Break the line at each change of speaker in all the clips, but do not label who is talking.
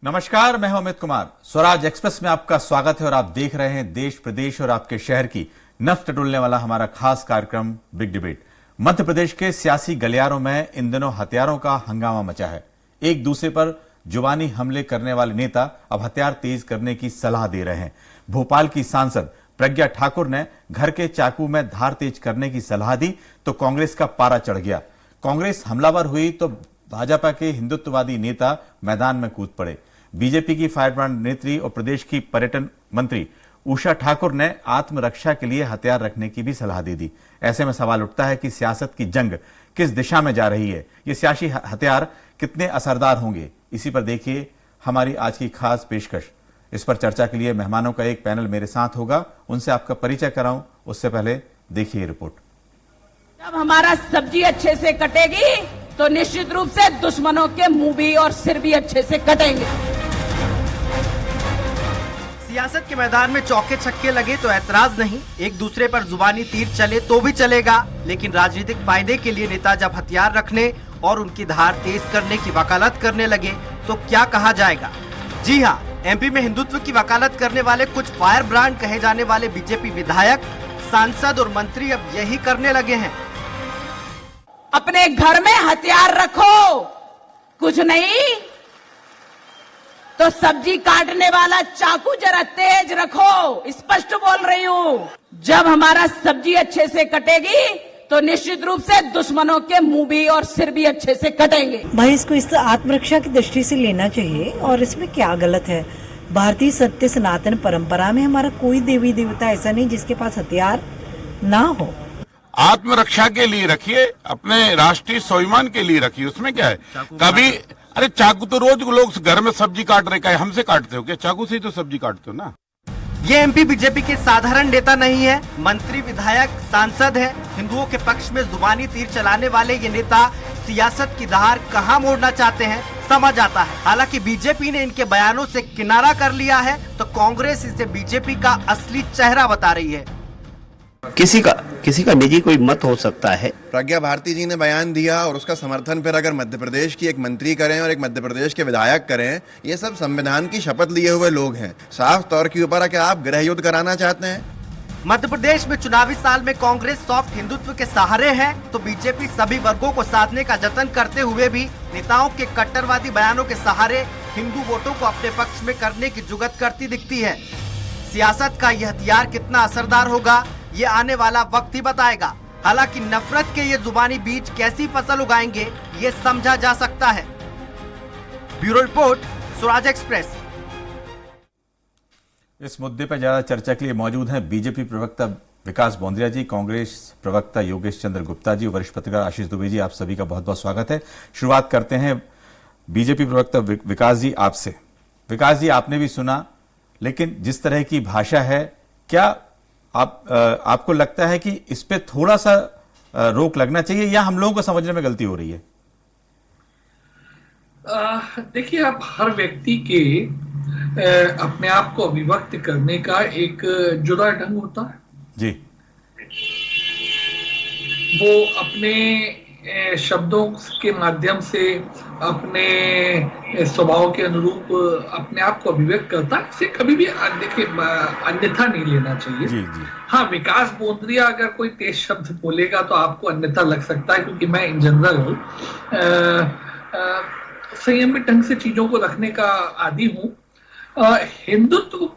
नमस्कार, मैं हूं अमित कुमार। स्वराज एक्सप्रेस में आपका स्वागत है और आप देख रहे हैं देश प्रदेश और आपके शहर की नफ्स टटोलने वाला हमारा खास कार्यक्रम बिग डिबेट। मध्य प्रदेश के सियासी गलियारों में इन दिनों हथियारों का हंगामा मचा है। एक दूसरे पर जुबानी हमले करने वाले नेता अब हथियार तेज करने की सलाह दे रहे हैं। भोपाल की सांसद प्रज्ञा ठाकुर ने घर के चाकू में धार तेज करने की सलाह दी तो कांग्रेस का पारा चढ़ गया। कांग्रेस हमलावर हुई तो भाजपा के हिंदुत्ववादी नेता मैदान में कूद पड़े। बीजेपी की फायरब्रांड नेत्री और प्रदेश की पर्यटन मंत्री उषा ठाकुर ने आत्मरक्षा के लिए हथियार रखने की भी सलाह दे दी। ऐसे में सवाल उठता है कि सियासत की जंग किस दिशा में जा रही है, ये सियासी हथियार कितने असरदार होंगे। इसी पर देखिए हमारी आज की खास पेशकश। इस पर चर्चा के लिए मेहमानों का एक पैनल मेरे साथ होगा, उनसे आपका परिचय कराऊं उससे पहले देखिए रिपोर्ट।
जब हमारा सब्जी अच्छे से कटेगी तो निश्चित रूप से दुश्मनों के मुंह भी और सिर भी अच्छे से कटेंगे।
सियासत के मैदान में चौके छक्के लगे तो ऐतराज नहीं, एक दूसरे पर जुबानी तीर चले तो भी चलेगा, लेकिन राजनीतिक फायदे के लिए नेता जब हथियार रखने और उनकी धार तेज करने की वकालत करने लगे तो क्या कहा जाएगा। जी हाँ, एमपी में हिंदुत्व की वकालत करने वाले कुछ फायर ब्रांड कहे जाने वाले बीजेपी विधायक, सांसद और मंत्री अब यही करने लगे हैं।
अपने घर में हथियार रखो, कुछ नहीं तो सब्जी काटने वाला चाकू जरा तेज रखो। स्पष्ट बोल रही हूँ, जब हमारा सब्जी अच्छे से कटेगी तो निश्चित रूप से दुश्मनों के मुंह भी और सिर भी अच्छे से कटेंगे।
भाई इसको इस आत्मरक्षा की दृष्टि से लेना चाहिए और इसमें क्या गलत है। भारतीय सत्य सनातन परंपरा में हमारा कोई देवी देवता ऐसा नहीं जिसके पास हथियार ना हो।
आत्मरक्षा के लिए रखिए, अपने राष्ट्रीय स्वाभिमान के लिए रखिए, उसमें क्या है। कभी अरे चाकू तो रोज लोग घर में सब्जी काट रहे हैं, हमसे काटते हो क्या? चाकू से ही तो सब्जी काटते हो ना।
ये एमपी बीजेपी के साधारण नेता नहीं है, मंत्री विधायक सांसद है। हिंदुओं के पक्ष में जुबानी तीर चलाने वाले ये नेता सियासत की धार कहाँ मोड़ना चाहते हैं समझ आता है। हालांकि बीजेपी ने इनके बयानों से किनारा कर लिया है तो कांग्रेस इसे बीजेपी का असली चेहरा बता रही है।
किसी का निजी कोई मत हो सकता है।
प्रज्ञा भारती जी ने बयान दिया और उसका समर्थन फिर अगर मध्य प्रदेश की एक मंत्री करें और एक मध्य प्रदेश के विधायक करें, ये सब संविधान की शपथ लिए हुए लोग हैं। साफ तौर के ऊपर क्या आप गृह युद्ध कराना चाहते हैं?
मध्य प्रदेश में चुनावी साल में कांग्रेस सॉफ्ट हिंदुत्व के सहारे है तो बीजेपी सभी वर्गों को साधने का जतन करते हुए भी नेताओं के कट्टरवादी बयानों के सहारे हिंदू वोटों को अपने पक्ष में करने की जुगत करती दिखती है। सियासत का यह हथियार कितना असरदार होगा ये आने वाला वक्त ही बताएगा। हालांकि नफरत के ये जुबानी बीज कैसी फसल उगाएंगे ये समझा जा सकता है। Bureau report, Swaraj express.
इस मुद्दे पर ज्यादा चर्चा के लिए मौजूद हैं बीजेपी प्रवक्ता विकास बोंद्रिया जी, कांग्रेस प्रवक्ता योगेश चंद्र गुप्ता जी, वरिष्ठ पत्रकार आशीष दुबे जी। आप सभी का बहुत बहुत स्वागत है। शुरुआत करते हैं बीजेपी प्रवक्ता विकास जी आपसे। विकास जी, आपने भी सुना, लेकिन जिस तरह की भाषा है, क्या आपको लगता है कि इस पे थोड़ा सा रोक लगना चाहिए या हम लोगों को समझने में गलती हो रही है?
देखिए, आप हर व्यक्ति के अपने आप को अभिव्यक्त करने का एक जुदा ढंग होता है
जी।
वो अपने शब्दों के माध्यम से अपने स्वभाव के अनुरूप अपने आप को अभिव्यक्त करता है। इसे कभी भी देखिए अन्यथा नहीं लेना चाहिए।
जी जी।
हाँ, विकास बोंद्रिया अगर कोई तेज शब्द बोलेगा तो आपको अन्यथा लग सकता है, क्योंकि मैं इन जनरल संयमित ढंग से चीजों को रखने का आदी हूँ। हिंदुत्व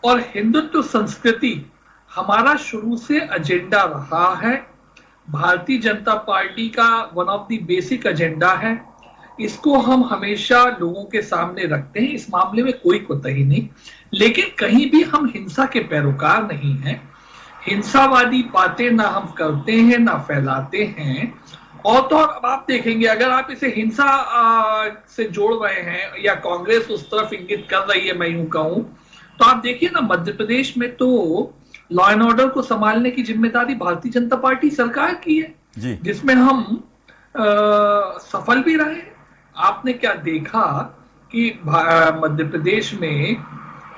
और हिंदुत्व संस्कृति हमारा शुरू से एजेंडा रहा है। भारतीय जनता पार्टी का one of the basic agenda है। इसको हम हमेशा लोगों के सामने रखते हैं, इस मामले में कोई कोताही नहीं। लेकिन कहीं भी हम हिंसा के पैरोकार नहीं हैं। हिंसावादी बातें ना हम करते हैं ना फैलाते हैं। और तो अब आप देखेंगे, अगर आप इसे हिंसा से जोड़ रहे हैं या कांग्रेस उस तरफ इंगित कर रही है, मैं यूं कहूं, तो आप देखिए ना, मध्य प्रदेश में तो लॉ एंड ऑर्डर को संभालने की जिम्मेदारी भारतीय जनता पार्टी सरकार की है, जिसमें हम सफल भी रहे। आपने क्या देखा कि मध्य प्रदेश में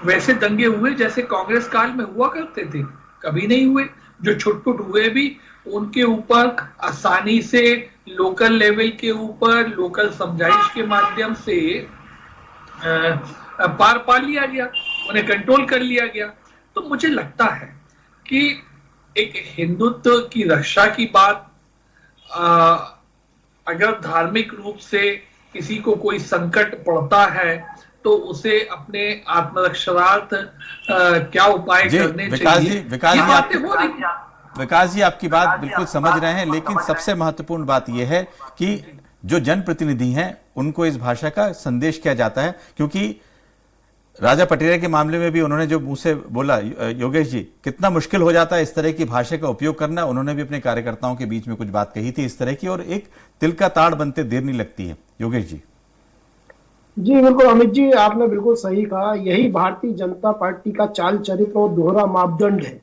वैसे दंगे हुए जैसे कांग्रेस काल में हुआ करते थे? कभी नहीं हुए। जो छुटपुट हुए भी उनके ऊपर आसानी से लोकल लेवल के ऊपर लोकल समझाइश के माध्यम से पार पा लिया गया, उन्हें कंट्रोल कर लिया गया। तो मुझे लगता है कि एक हिंदुत्व की रक्षा की बात, अगर धार्मिक रूप से किसी को कोई संकट पड़ता है तो उसे अपने आत्मरक्षार्थ क्या उपाय करने चाहिए, ये बातें हो रही हैं।
विकास जी, आपकी बात बिल्कुल समझ रहे हैं, लेकिन सबसे महत्वपूर्ण बात यह है कि जो जनप्रतिनिधि हैं उनको इस भाषा का संदेश क्या जाता है, क्योंकि राजा पटेरिया के मामले में भी उन्होंने जो मुंह से बोला, योगेश जी, कितना मुश्किल हो जाता है इस तरह की भाषा का उपयोग करना। उन्होंने भी अपने कार्यकर्ताओं के बीच में कुछ बात कही थी इस तरह की, और एक तिल का ताड़ बनते देर नहीं लगती है। योगेश जी।
जी बिल्कुल अमित जी, आपने बिल्कुल सही कहा। यही भारतीय जनता पार्टी का चाल चरित्र और दोहरा मापदंड है।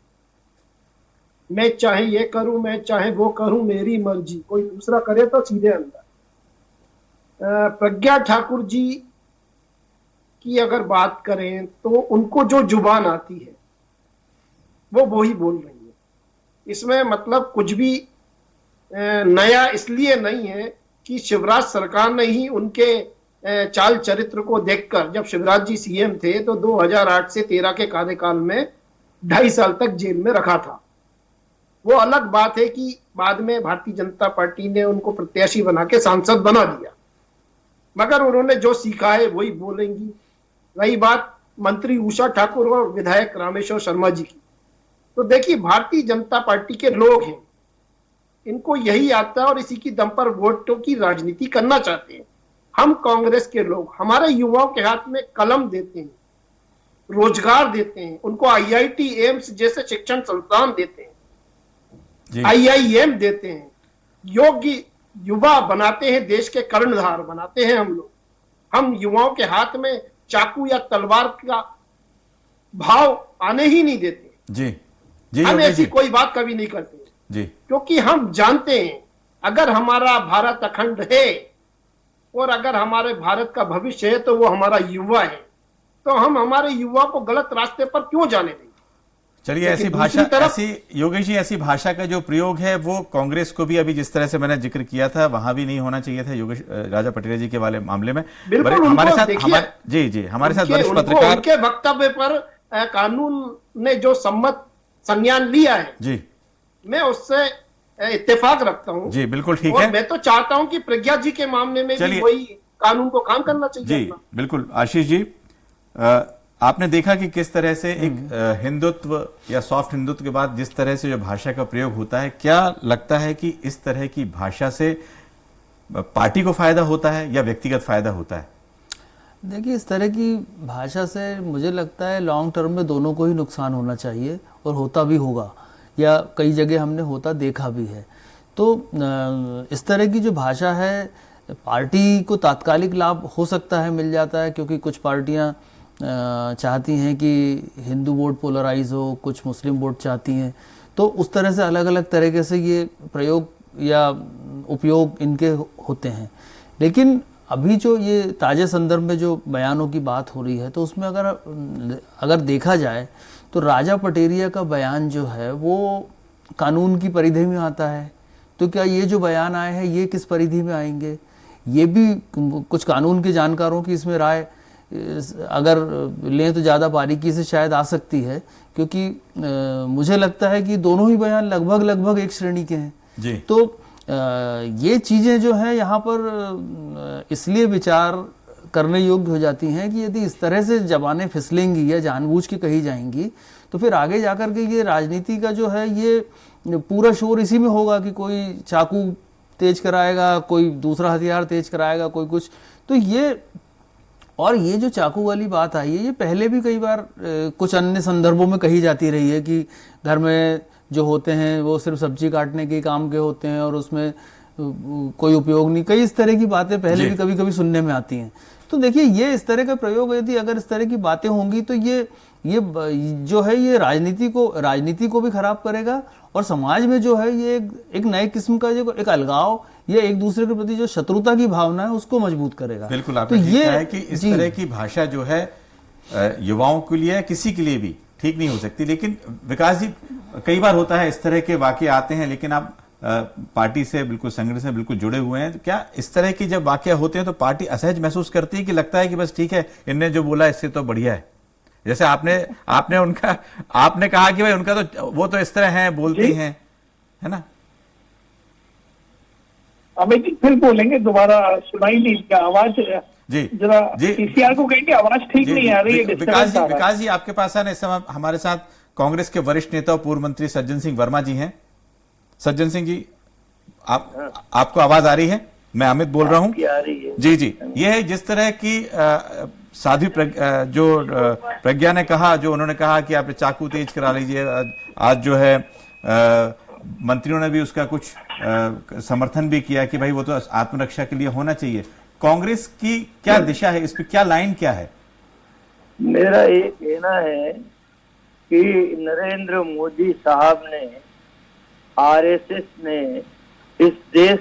मैं चाहे ये करूं, मैं चाहे वो करूं, मेरी मर्जी, कोई दूसरा करे तो सीधे अंदर। प्रज्ञा ठाकुर जी की अगर बात करें तो उनको जो जुबान आती है वो ही बोल रही है। इसमें मतलब कुछ भी नया इसलिए नहीं है कि शिवराज सरकार ने ही उनके चाल चरित्र को देखकर, जब शिवराज जी सीएम थे तो 2008 से 13 के कार्यकाल में 2.5 साल तक जेल में रखा था। वो अलग बात है कि बाद में भारतीय जनता पार्टी ने उनको प्रत्याशी बना के सांसद बना दिया, मगर उन्होंने जो सीखा है वही बोलेंगी। रही बात मंत्री उषा ठाकुर और विधायक रामेश्वर शर्मा जी की, तो देखिए भारतीय जनता पार्टी के लोग हैं, इनको यही आता है और इसी की दम पर वोटों की राजनीति करना चाहते हैं। हम कांग्रेस के लोग हमारे युवाओं के हाथ में कलम देते हैं, रोजगार देते हैं, उनको IIT एम्स जैसे शिक्षण संस्थान देते हैं, IIM देते हैं, योग्य युवा बनाते हैं, देश के कर्णधार बनाते हैं हम लोग। हम युवाओं के हाथ में चाकू या तलवार का भाव आने ही नहीं देते।
जी
हम ऐसी कोई बात कभी नहीं करते
जी,
क्योंकि हम जानते हैं अगर हमारा भारत अखंड है और अगर हमारे भारत का भविष्य है तो वो हमारा युवा है, तो हम हमारे युवा को गलत रास्ते पर क्यों जाने देंगे।
चलिए, ऐसी भाषा, ऐसी योगेश जी, ऐसी भाषा का जो प्रयोग है वो कांग्रेस को भी, अभी जिस तरह से मैंने जिक्र किया था, वहां भी नहीं होना चाहिए था योगेश राजा पटेरिया जी के वाले मामले में। हमारे साथ हमारे साथ वरिष्ठ पत्रकार,
उनके वक्तव्य पर कानून ने जो सम्मत संज्ञान लिया है जी, मैं उससे इत्तेफाक रखता हूं।
जी बिल्कुल ठीक है।
मैं तो चाहता हूं कि प्रज्ञा जी के मामले में भी वही कानून को काम करना चाहिए।
जी बिल्कुल। आशीष जी, आपने देखा कि किस तरह से एक हिंदुत्व या सॉफ्ट हिंदुत्व के बाद जिस तरह से जो भाषा का प्रयोग होता है, क्या लगता है कि इस तरह की भाषा से पार्टी को फायदा होता है या व्यक्तिगत फायदा होता है?
देखिए, इस तरह की भाषा से मुझे लगता है लॉन्ग टर्म में दोनों को ही नुकसान होना चाहिए, और होता भी होगा, या कई जगह हमने होता देखा भी है। तो इस तरह की जो भाषा है, पार्टी को तात्कालिक लाभ हो सकता है, मिल जाता है, क्योंकि कुछ पार्टियां चाहती हैं कि हिंदू वोट पोलराइज हो, कुछ मुस्लिम वोट चाहती हैं, तो उस तरह से अलग अलग तरीके से ये प्रयोग या उपयोग इनके होते हैं। लेकिन अभी जो ये ताज़े संदर्भ में जो बयानों की बात हो रही है, तो उसमें अगर देखा जाए तो राजा पटेरिया का बयान जो है वो कानून की परिधि में आता है। तो क्या ये जो बयान आए हैं ये किस परिधि में आएंगे, ये भी कुछ कानून के जानकारों की इसमें राय अगर लें तो ज़्यादा बारीकी से शायद आ सकती है, क्योंकि मुझे लगता है कि दोनों ही बयान लगभग एक श्रेणी के हैं जी। तो ये चीज़ें जो हैं यहाँ पर इसलिए विचार करने योग्य हो जाती हैं कि यदि इस तरह से जबानें फिसलेंगी या जानबूझ के कही जाएंगी तो फिर आगे जाकर के ये राजनीति का जो है ये पूरा शोर इसी में होगा कि कोई चाकू तेज कराएगा, कोई दूसरा हथियार तेज कराएगा, कोई कुछ। तो ये जो चाकू वाली बात आई है, ये पहले भी कई बार कुछ अन्य संदर्भों में कही जाती रही है कि घर में जो होते हैं वो सिर्फ सब्जी काटने के काम के होते हैं और उसमें कोई उपयोग नहीं, कई इस तरह की बातें पहले भी कभी कभी सुनने में आती हैं। तो देखिए, ये इस तरह का प्रयोग यदि अगर इस तरह की बातें होंगी तो ये जो है ये राजनीति को भी खराब करेगा, और समाज में जो है ये एक नए किस्म का जो एक अलगाव या एक दूसरे के प्रति जो शत्रुता की भावना है उसको मजबूत करेगा।
बिल्कुल, आपने ठीक कहा है कि इस तरह की भाषा जो है युवाओं के लिए किसी के लिए भी ठीक नहीं हो सकती। लेकिन विकास जी, कई बार होता है इस तरह के वाकये आते हैं, लेकिन आप पार्टी से बिल्कुल, संगठन से बिल्कुल जुड़े हुए हैं, तो क्या इस तरह की जब वाकया होते हैं तो पार्टी असहज महसूस करती है कि लगता है कि बस ठीक है, इनने जो बोला इससे तो बढ़िया है? जैसे आपने कहा कि भाई उनका तो वो तो इस तरह है, बोलती हैं, है ना?
अमित जी फिर बोलेंगे, दोबारा सुनाई नहीं दिया आवाज
जी
जरा
जी,
पीसीआर को कहेंगे आवाज ठीक नहीं आ रही है।
विकास जी आपके पास है ना, इस समय हमारे साथ कांग्रेस के वरिष्ठ नेता और पूर्व मंत्री सज्जन सिंह वर्मा जी हैं। सज्जन सिंह जी, आपको आवाज आ रही है? मैं अमित बोल रहा हूं। जी जी, ये है जिस तरह की साध्वी प्रज्ञा ने कहा, जो उन्होंने कहा कि आप चाकू तेज करा लीजिए, आज जो है मंत्रियों ने भी उसका कुछ समर्थन भी किया कि भाई वो तो आत्मरक्षा के लिए होना चाहिए। कांग्रेस की क्या दिशा है, इस पे क्या लाइन क्या है?
मेरा ये कहना है कि नरेंद्र मोदी साहब ने, आरएसएस ने इस देश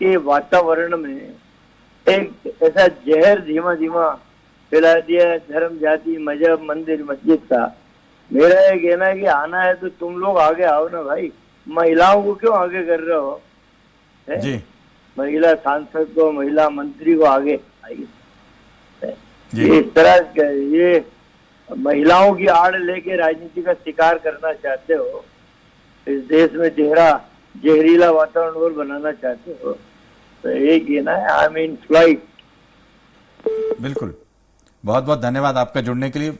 के वातावरण में एक ऐसा जहर धीमा धीमा फैला दिया, धर्म, जाति, मजहब, मंदिर, मस्जिद का। मेरा ये कहना है कि आना है तो तुम लोग आगे आओ ना भाई, महिलाओं को क्यों आगे कर रहे हो?
जी,
महिला सांसद को, महिला मंत्री को आगे आइए। इस तरह ये महिलाओं की आड़ लेके राजनीति का शिकार करना चाहते हो, इस देश में जहरीला वातावरण और बनाना चाहते हो, तो ये कहना है आई मीन फ्लाइट।
बिल्कुल, बहुत बहुत धन्यवाद आपका जुड़ने के लिए।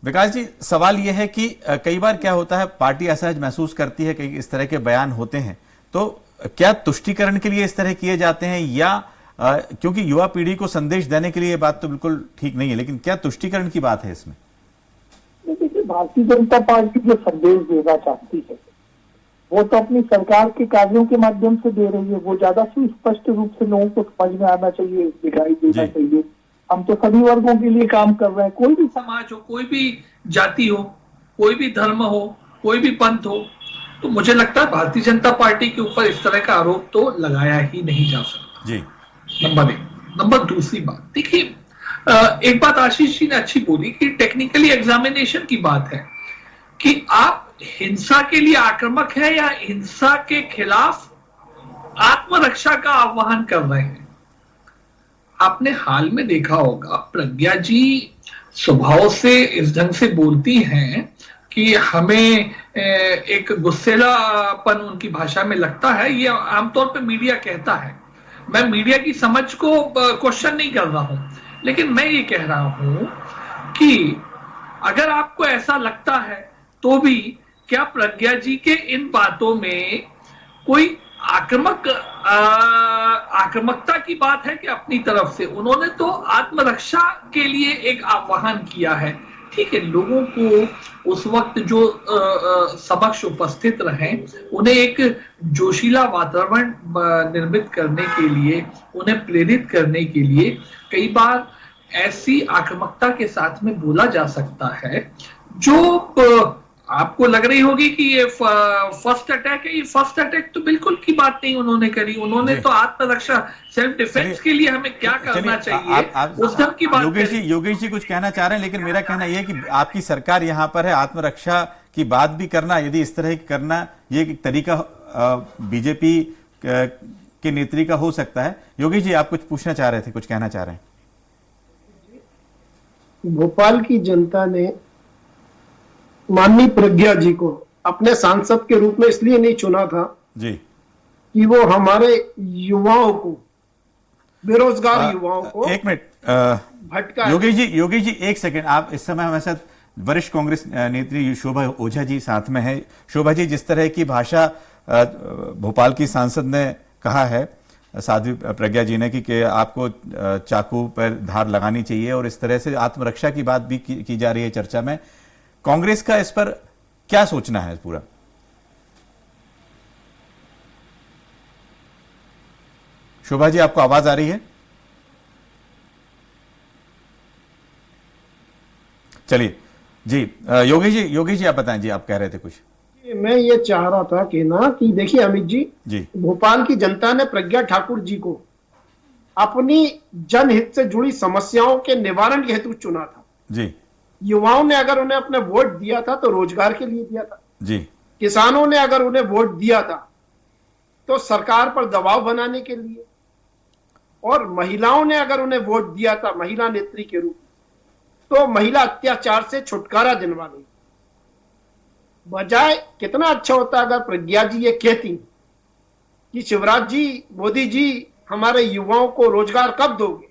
विकास जी, सवाल यह है कि कई बार क्या होता है, पार्टी असहज महसूस करती है, कई इस तरह के बयान होते हैं, तो क्या तुष्टीकरण के लिए इस तरह किए जाते हैं, या क्योंकि युवा पीढ़ी को संदेश देने के लिए ये बात तो बिल्कुल ठीक नहीं है, लेकिन क्या तुष्टीकरण की बात है इसमें?
देखिए, भारतीय जनता पार्टी जो संदेश देना चाहती है वो तो अपनी सरकार के कार्यों के माध्यम से दे रही है। वो ज्यादा सुस्पष्ट रूप से लोगों को समझ में आना चाहिए, दिखाई देना चाहिए। हम तो सभी वर्गों के लिए काम कर रहे हैं, कोई भी
समाज हो, कोई भी जाति हो, कोई भी धर्म हो, कोई भी पंथ हो, तो मुझे लगता है भारतीय जनता पार्टी के ऊपर इस तरह का आरोप तो लगाया ही नहीं जा सकता।
जी,
नंबर एक। नंबर दूसरी बात, देखिए, एक बात आशीष जी ने अच्छी बोली कि टेक्निकली एग्जामिनेशन की बात है कि आप हिंसा के लिए आक्रामक है या हिंसा के खिलाफ आत्मरक्षा का आह्वान कर रहे हैं। आपने हाल में देखा होगा, प्रज्ञा जी स्वभाव से इस ढंग से बोलती हैं कि हमें एक गुस्सेलापन उनकी भाषा में लगता है। ये आमतौर पे मीडिया कहता है, मैं मीडिया की समझ को क्वेश्चन नहीं कर रहा हूं, लेकिन मैं ये कह रहा हूं कि अगर आपको ऐसा लगता है तो भी क्या प्रज्ञा जी के इन बातों में कोई आक्रामकता की बात है कि अपनी तरफ से उन्होंने तो आत्मरक्षा के लिए एक आह्वान किया है। ठीक है, लोगों को उस वक्त जो समक्ष उपस्थित रहे, उन्हें एक जोशीला वातावरण निर्मित करने के लिए, उन्हें प्रेरित करने के लिए कई बार ऐसी आक्रामकता के साथ में बोला जा सकता है जो आपको लग रही होगी कि ये फर्स्ट अटैक है। ये फर्स्ट अटैक तो बिल्कुल की बात नहीं उन्होंने करी। उन्होंने तो आत्मरक्षा, सेल्फ डिफेंस के लिए हमें क्या करना चाहिए उस ढंग की बात।
योगेश जी कुछ कहना चाह रहे हैं, लेकिन मेरा कहना यह है कि आपकी सरकार यहाँ पर है, आत्मरक्षा की बात भी करना, यदि इस तरह की करना, ये एक तरीका बीजेपी के नेत्री का हो सकता है। योगेश जी, आप कुछ पूछना चाह रहे थे, कुछ कहना चाह रहे हैं?
भोपाल की जनता ने माननीय प्रज्ञा जी को अपने सांसद के रूप में इसलिए नहीं चुना था
जी
कि वो हमारे युवाओं को, बेरोजगार युवाओं को,
एक मिनट
भटका।
योगेश जी एक सेकंड, आप इस समय हमारे साथ वरिष्ठ कांग्रेस नेत्री शोभा ओझा जी साथ में है। शोभा जी, जिस तरह की भाषा भोपाल की सांसद ने कहा है, साध्वी प्रज्ञा जी ने, कि आपको चाकू पर धार लगानी चाहिए, और इस तरह से आत्मरक्षा की बात भी की जा रही है चर्चा में, कांग्रेस का इस पर क्या सोचना है पूरा? शोभा जी, आपको आवाज आ रही है? चलिए जी, योगेश जी आप बताएं जी, आप कह रहे थे कुछ।
मैं ये चाह रहा था कि देखिए अमित जी, भोपाल की जनता ने प्रज्ञा ठाकुर जी को अपनी जनहित से जुड़ी समस्याओं के निवारण के हेतु चुना था
जी।
युवाओं ने अगर उन्हें अपने वोट दिया था तो रोजगार के लिए दिया था
जी।
किसानों ने अगर उन्हें वोट दिया था तो सरकार पर दबाव बनाने के लिए, और महिलाओं ने अगर उन्हें वोट दिया था महिला नेत्री के रूप में, तो महिला अत्याचार से छुटकारा दिलवाने बजाय कितना अच्छा होता अगर प्रज्ञा जी ये कहती कि शिवराज जी, मोदी जी, हमारे युवाओं को रोजगार कब दोगे?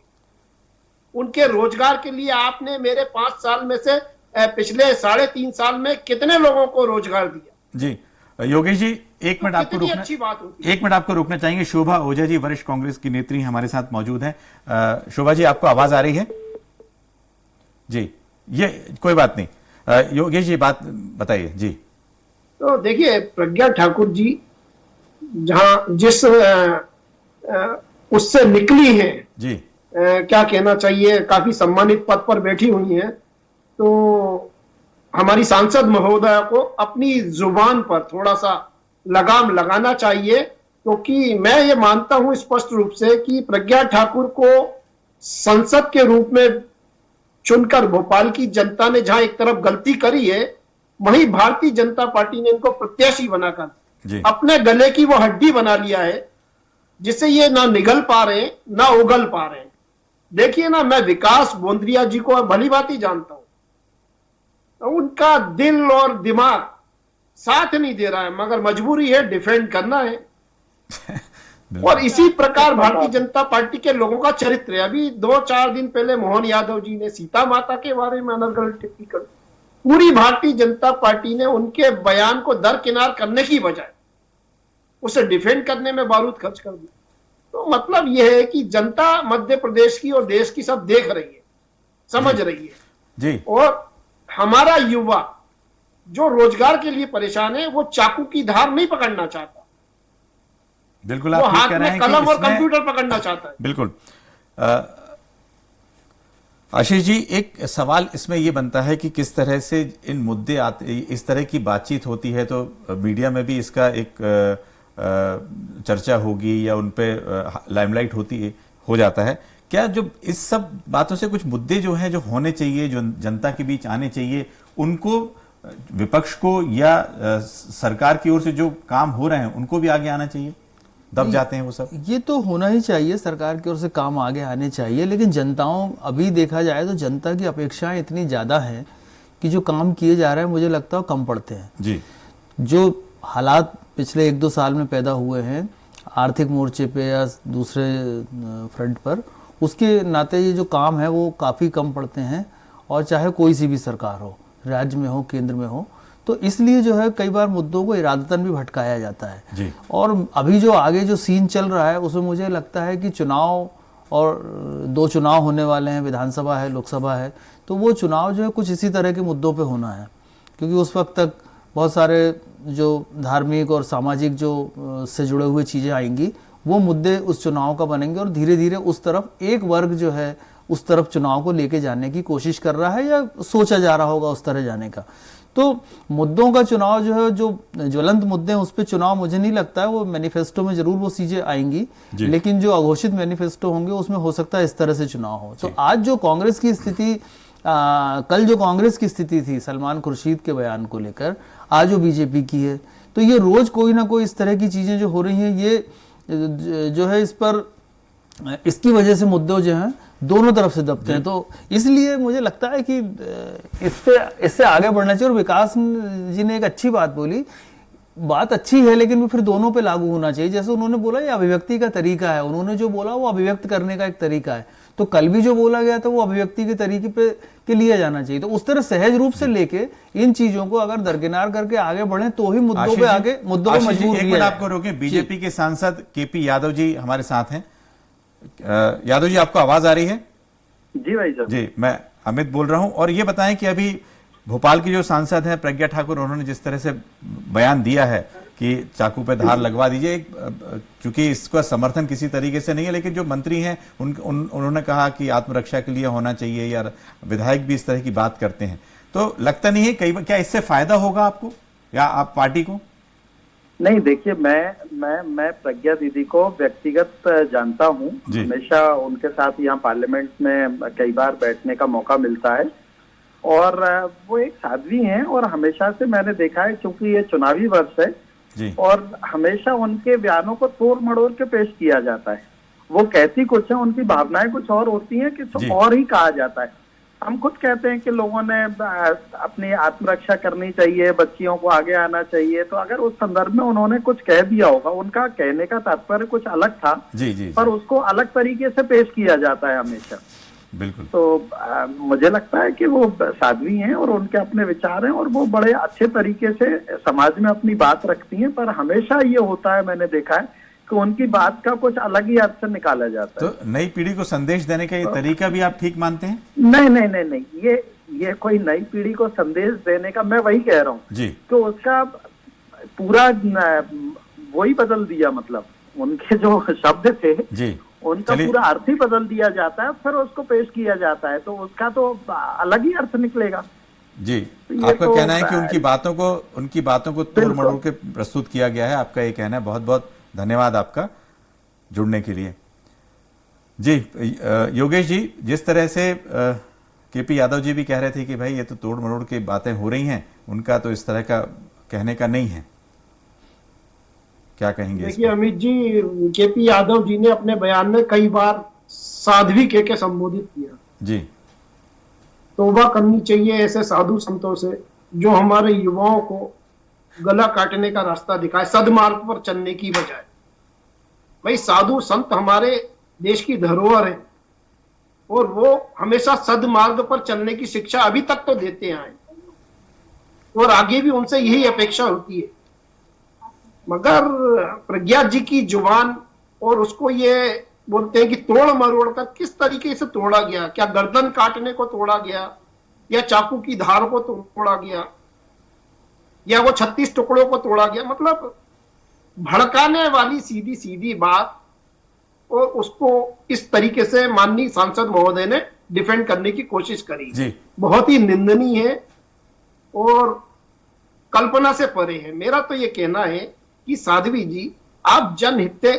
उनके रोजगार के लिए आपने मेरे 5 साल में से पिछले 3.5 साल में कितने लोगों को रोजगार दिया?
जी योगेश जी, एक मिनट आपको
कितनी
रोकना,
अच्छी बात होती है।
एक मिनट आपको रोकना चाहेंगे। शोभा ओझा जी, वरिष्ठ कांग्रेस की नेत्री हमारे साथ मौजूद हैं। शोभा जी, आपको आवाज आ रही है? जी, ये कोई बात नहीं। योगेश जी बात बताइए जी।
तो देखिए, प्रज्ञा ठाकुर जी जहां जिस उससे निकली हैं
जी,
क्या कहना चाहिए, काफी सम्मानित पद पर बैठी हुई हैं, तो हमारी सांसद महोदया को अपनी जुबान पर थोड़ा सा लगाम लगाना चाहिए, क्योंकि मैं ये मानता हूं स्पष्ट रूप से कि प्रज्ञा ठाकुर को संसद के रूप में चुनकर भोपाल की जनता ने जहां एक तरफ गलती करी है, वहीं भारतीय जनता पार्टी ने इनको प्रत्याशी बनाकर अपने गले की वो हड्डी बना लिया है, जिससे ये ना निगल पा रहे हैं ना उगल पा रहे हैं। देखिए ना, मैं विकास बोंद्रिया जी को भली भांति जानता हूं, उनका दिल और दिमाग साथ नहीं दे रहा है, मगर मजबूरी है, डिफेंड करना है। और इसी प्रकार भारतीय जनता पार्टी के लोगों का चरित्र है। अभी 2-4 दिन पहले मोहन यादव जी ने सीता माता के बारे में अनर्गल टिप्पणी कर, पूरी भारतीय जनता पार्टी ने उनके बयान को दरकिनार करने की बजाय उसे डिफेंड करने में बारूद खर्च कर दिया। तो मतलब यह है कि जनता मध्य प्रदेश की और देश की सब देख रही है, समझ रही है
जी।
और हमारा युवा जो रोजगार के लिए परेशान है, वो चाकू की धार नहीं पकड़ना चाहता,
बिल्कुल
वो
आप ठीक
हाथ
कह रहे
में
हैं
कलम
कि
और
इसमें
कंप्यूटर पकड़ना चाहता है।
बिल्कुल। आशीष जी, एक सवाल इसमें यह बनता है कि किस तरह से इन मुद्दे आते, इस तरह की बातचीत होती है तो मीडिया में भी इसका एक चर्चा होगी या उन पे लाइमलाइट हो जाता है। क्या जो इस सब बातों से कुछ मुद्दे जो हैं, जो होने चाहिए, जो जनता के बीच आने चाहिए, उनको विपक्ष को या सरकार की ओर से जो काम हो रहे हैं उनको भी आगे आना चाहिए? दब जाते हैं वो सब?
ये तो होना ही चाहिए, सरकार की ओर से काम आगे आने चाहिए, लेकिन जनताओं, अभी देखा जाए तो जनता की अपेक्षाएं इतनी ज्यादा हैं कि जो काम किए जा रहे हैं मुझे लगता है कम पड़ते हैं
जी।
जो हालात पिछले 1-2 साल में पैदा हुए हैं आर्थिक मोर्चे पे या दूसरे फ्रंट पर, उसके नाते ये जो काम है वो काफ़ी कम पड़ते हैं, और चाहे कोई सी भी सरकार हो, राज्य में हो केंद्र में हो, तो इसलिए जो है कई बार मुद्दों को इरादतन भी भटकाया जाता है
जी।
और अभी जो आगे जो सीन चल रहा है उसमें मुझे लगता है कि चुनाव, और 2 चुनाव होने वाले हैं, विधानसभा है, लोकसभा है, तो वो चुनाव जो है कुछ इसी तरह के मुद्दों पे होना है, क्योंकि उस वक्त तक बहुत सारे जो धार्मिक और सामाजिक जो से जुड़े हुए चीज़ें आएंगी, वो मुद्दे उस चुनाव का बनेंगे, और धीरे धीरे उस तरफ एक वर्ग जो है उस तरफ चुनाव को लेके जाने की कोशिश कर रहा है, या सोचा जा रहा होगा उस तरह जाने का। तो मुद्दों का चुनाव जो है, जो ज्वलंत मुद्दे हैं उस पर चुनाव मुझे नहीं लगता है, वो मैनिफेस्टो में जरूर वो चीजें आएंगी, लेकिन जो अघोषित मैनिफेस्टो होंगे उसमें हो सकता है इस तरह से चुनाव हो। तो आज जो कांग्रेस की स्थिति, कल जो कांग्रेस की स्थिति थी सलमान खुर्शीद के बयान को लेकर, आज जो बीजेपी की है, तो ये रोज कोई ना कोई इस तरह की चीजें जो हो रही हैं, ये जो है इस पर, इसकी वजह से मुद्दे जो हैं दोनों तरफ से दबते हैं। तो इसलिए मुझे लगता है कि इससे आगे बढ़ना चाहिए। और विकास जी ने एक अच्छी बात बोली, बात अच्छी है, लेकिन वो फिर दोनों पे लागू होना चाहिए। जैसे उन्होंने बोला ये अभिव्यक्ति का तरीका है, उन्होंने जो बोला वो अभिव्यक्त करने का एक तरीका है, तो कल भी जो बोला गया था वो अभिव्यक्ति के तरीके पे के लिया जाना चाहिए। तो उस तरह सहज रूप से लेके इन चीजों को अगर दरकिनार करके आगे बढ़े तो ही मुद्दों पे आगे, मुद्दों को मजबूर किया जाए।
आपको रोके, बीजेपी के सांसद केपी यादव जी हमारे साथ हैं। यादव जी, आपको आवाज आ रही है?
जी भाई साहब। जी,
मैं अमित बोल रहा हूं। और ये बताएं कि अभी भोपाल की जो सांसद हैं प्रज्ञा ठाकुर, उन्होंने जिस तरह से बयान दिया है कि चाकू पे धार लगवा दीजिए, चूंकि इसका समर्थन किसी तरीके से नहीं है, लेकिन जो मंत्री हैं उन्होंने कहा कि आत्मरक्षा के लिए होना चाहिए, या विधायक भी इस तरह की बात करते हैं, तो लगता नहीं है कई बार क्या इससे फायदा होगा आपको या आप पार्टी को?
नहीं, देखिए, मैं प्रज्ञा दीदी को व्यक्तिगत जानता हूँ, हमेशा उनके साथ यहाँ पार्लियामेंट में कई बार बैठने का मौका मिलता है, और वो एक साध्वी हैं, और हमेशा से मैंने देखा है, क्योंकि ये चुनावी वर्ष है
जी।
और हमेशा उनके बयानों को तोड़ मड़ोड़ के पेश किया जाता है। वो कहती कुछ है, उनकी भावनाएं कुछ और होती हैं, कुछ और ही कहा जाता है। हम खुद कहते हैं कि लोगों ने अपनी आत्मरक्षा करनी चाहिए, बच्चियों को आगे आना चाहिए, तो अगर उस संदर्भ में उन्होंने कुछ कह दिया होगा, उनका कहने का तात्पर्य कुछ अलग था,
जी,
पर उसको अलग तरीके से पेश किया जाता है हमेशा।
बिल्कुल।
तो मुझे लगता है कि वो साध्वी हैं और उनके अपने विचार हैं और वो बड़े अच्छे तरीके से समाज में अपनी बात रखती हैं, पर हमेशा ये होता है, मैंने देखा है कि उनकी बात का कुछ अलग ही अर्थ से निकाला जाता है।
तो नई पीढ़ी को संदेश देने का ये तरीका भी आप ठीक मानते हैं?
नहीं, ये कोई नई पीढ़ी को संदेश देने का, मैं वही कह रहा हूँ
जी,
तो उसका पूरा वही बदल दिया, मतलब उनके जो शब्द थे
जी,
उनका पूरा अर्थ ही बदल दिया जाता है, फिर उसको पेश किया जाता है, तो उसका तो अलग ही अर्थ निकलेगा।
जी,
तो
आपका कहना है कि उनकी बातों को तोड़ मरोड़ के प्रस्तुत किया गया है, आपका ये कहना है। बहुत बहुत धन्यवाद आपका जुड़ने के लिए। जी, योगेश जी, जिस तरह से केपी यादव जी भी कह रहे थे कि भाई ये तो तोड़ मरोड़ की बातें हो रही हैं, उनका तो इस तरह का कहने का नहीं है, क्या कहेंगे?
देखिए अमित जी, केपी यादव जी ने अपने बयान में कई बार साध्वी के संबोधित किया।
जी,
तौबा करनी चाहिए ऐसे साधु संतों से जो हमारे युवाओं को गला काटने का रास्ता दिखाए, सदमार्ग पर चलने की बजाय। भाई साधु संत हमारे देश की धरोहर है और वो हमेशा सदमार्ग पर चलने की शिक्षा अभी तक तो देते आए और आगे भी उनसे यही अपेक्षा होती है। मगर प्रज्ञा जी की जुबान, और उसको ये बोलते हैं कि तोड़ मरोड़ कर किस तरीके से तोड़ा गया, क्या गर्दन काटने को तोड़ा गया या चाकू की धार को तोड़ा गया या वो 36 टुकड़ों को तोड़ा गया, मतलब भड़काने वाली सीधी सीधी बात, और उसको इस तरीके से माननीय सांसद महोदय ने डिफेंड करने की कोशिश करी
जी।
बहुत ही निंदनीय है और कल्पना से परे है। मेरा तो ये कहना है कि साध्वी जी, आप जनहित से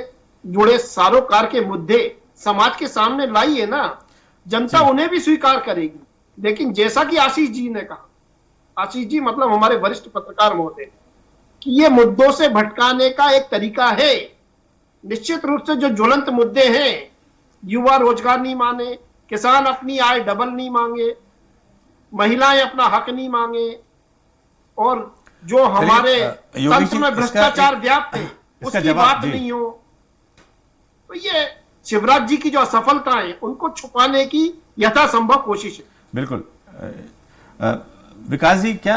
जुड़े सारोकार के मुद्दे समाज के सामने लाइए ना, जनता उन्हें भी स्वीकार करेगी। लेकिन जैसा कि आशीष जी ने कहा, आशीष जी मतलब हमारे वरिष्ठ पत्रकार महोदय, कि ये मुद्दों से भटकाने का एक तरीका है। निश्चित रूप से जो ज्वलंत मुद्दे हैं, युवा रोजगार नहीं मांगे, किसान अपनी आय डबल नहीं मांगे, महिलाएं अपना हक नहीं मांगे, और जो हमारे तंत्र में भ्रष्टाचार व्याप्त है उसकी बात नहीं हो, तो ये शिवराज जी की जो असफलता है उनको छुपाने की यथासंभव कोशिश है।
बिल्कुल। विकास जी, क्या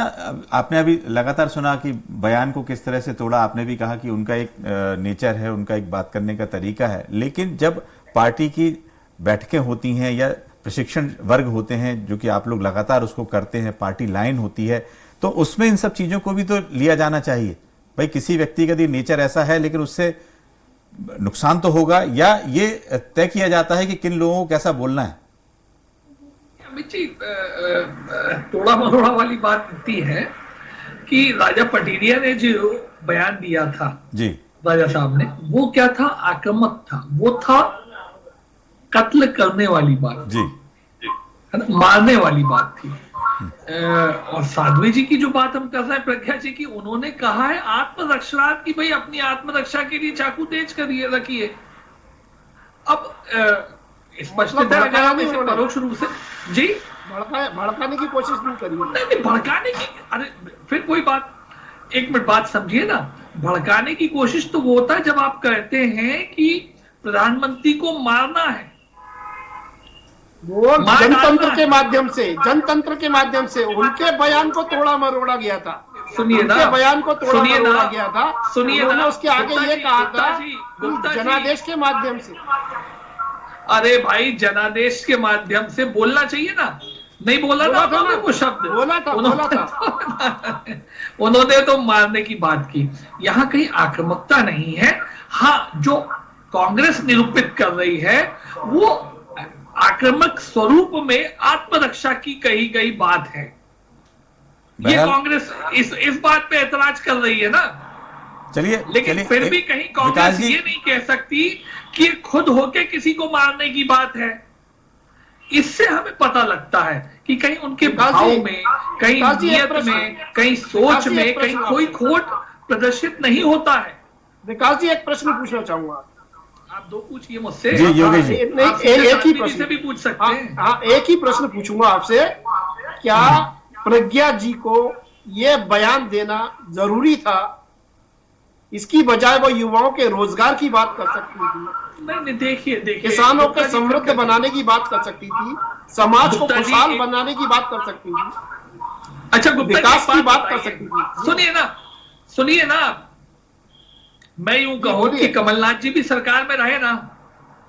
आपने अभी लगातार सुना कि बयान को किस तरह से तोड़ा? आपने भी कहा कि उनका एक नेचर है, उनका एक बात करने का तरीका है, लेकिन जब पार्टी की बैठकें होती हैं या प्रशिक्षण वर्ग होते हैं, जो कि आप लोग लगातार उसको करते हैं, पार्टी लाइन होती है, तो उसमें इन सब चीजों को भी तो लिया जाना चाहिए। भाई किसी व्यक्ति का नेचर ऐसा है, लेकिन उससे नुकसान तो होगा, या ये तय किया जाता है कि किन लोगों को कैसा बोलना है?
अमित जी, तोड़ा मरोड़ा वाली बात इतनी है कि राजा पटीरिया ने जो बयान दिया था
जी,
राजा साहब ने, वो क्या था? आक्रामक था, वो था कत्ल करने वाली बात
जी,
है ना, मारने वाली बात थी। और साध्वी जी की जो बात हम कर रहे हैं, प्रज्ञा जी की, उन्होंने कहा है आत्मरक्षा की, भाई अपनी आत्मरक्षा के लिए चाकू तेज करिए, रखिए। अब स्पष्टता अगर हम इसे परोक्ष रूप से जी
भड़काने की कोशिश नहीं करी।
नहीं, भड़काने की, अरे फिर कोई बात, एक मिनट बात समझिए ना, भड़काने की कोशिश तो वो होता है जब आप कहते हैं कि प्रधानमंत्री को मारना है,
वो जनतंत्र के माध्यम से उनके बयान को तोड़ा मरोड़ा गया था।
सुनिए ना,
उनके बयान को तोड़ा मरोड़ा गया था।
सुनिए
उन्होंने
ना,
उसके आगे ये कहा था कि जनादेश के माध्यम से।
अरे भाई, जनादेश के माध्यम से बोलना चाहिए ना, नहीं बोला था उन्होंने वो शब्द,
बोला था।
उन्होंने तो मारने की बात की। यहाँ कहीं आक्रामकता नहीं है। हाँ, जो कांग्रेस निरूपित कर रही है वो आक्रामक स्वरूप में आत्मरक्षा की कही गई बात है। ये कांग्रेस इस बात पे ऐतराज कर रही है ना।
चलिए,
लेकिन फिर भी कहीं कांग्रेस ये नहीं कह सकती कि खुद होके किसी को मारने की बात है। इससे हमें पता लगता है कि कहीं उनके भाव में, कहीं नियत में, कहीं सोच में, कहीं कोई खोट प्रदर्शित नहीं होता है।
विकास जी, एक प्रश्न पूछना चाहूंगा।
आप दो पूछिए मुझसे।
जी योगेश जी,
आप
एक ही
से
प्रश्न
भी पूछ सकते हैं।
हाँ, एक ही प्रश्न पूछूंगा आपसे। क्या प्रज्ञा जी को ये बयान देना जरूरी था? इसकी बजाय वो युवाओं के रोजगार की बात कर सकती थी,
नहीं देखिए
किसानों को समृद्ध बनाने की बात कर सकती थी, समाज को खुशहाल बनाने की बात कर सकती थी,
अच्छा गुप्ता
विकास
जी,
की बात कर सकती थी।
सुनिए ना, मैं यूं कहूं कि कमलनाथ जी भी सरकार में रहे ना,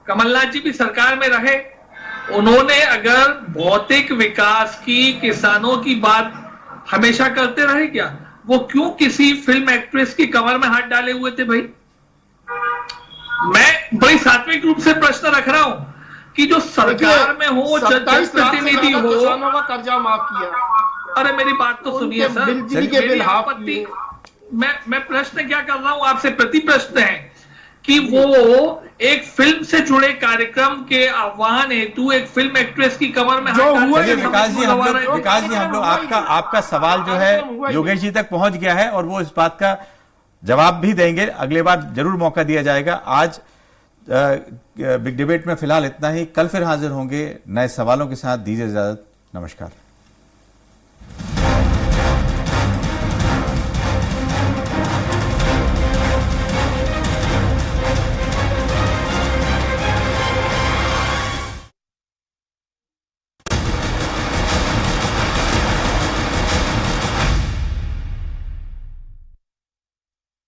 कमलनाथ जी भी सरकार में रहे। उन्होंने अगर भौतिक विकास की, किसानों की बात हमेशा करते रहे क्या? वो क्यों किसी फिल्म एक्ट्रेस की कमर में हाथ डाले हुए थे भाई? मैं बड़ी सात्विक रूप से प्रश्न रख रहा हूं कि जो सरकार में हो, जनप्रतिनिधि हो,
किसानों का कर्जा माफ किया।
अरे मेरी बात तो सुनिए सर,
बिजली के बिल हाफ
आपत्ति,
किए।
मैं प्रश्न क्या कर रहा हूं आपसे, प्रति प्रश्न है कि वो एक फिल्म से जुड़े कार्यक्रम के आह्वान हेतु एक फिल्म एक्ट्रेस की कमर में हाथ डाल
चलिए विकास जी, हम लोग आपका सवाल जो है योगेश जी तक पहुंच गया है और वो इस बात का जवाब भी देंगे। अगले बार जरूर मौका दिया जाएगा। आज बिग डिबेट में फिलहाल इतना ही। कल फिर हाजिर होंगे नए सवालों के साथ। दीजिए इजाजत, नमस्कार।